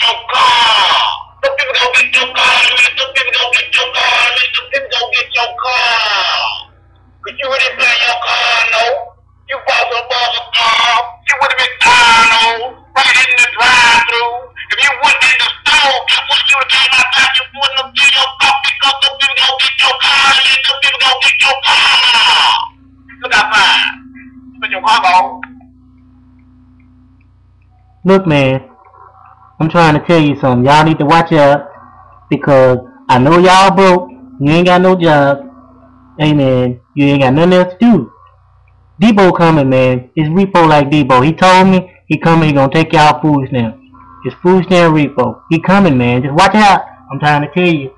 your car. Some people gonna get your car. Some people gonna get your car. Some people gonna get your car. Cause you wouldn't play your car, no. You bought some other car. You would have been right in the drive-thru. If you went in the store, I want you to came outside, you wouldn't have get your car because some people gonna get your car. Some people gonna get your car. Look outside. Put your car on. Look, man, I'm trying to tell you something. Y'all need to watch out because I know y'all broke. You ain't got no job. Hey, man, you ain't got nothing else to do. Debo coming, man. It's repo like Debo. He told me he coming. He gonna take y'all food stamps. It's food stamp repo. He coming, man. Just watch out. I'm trying to tell you.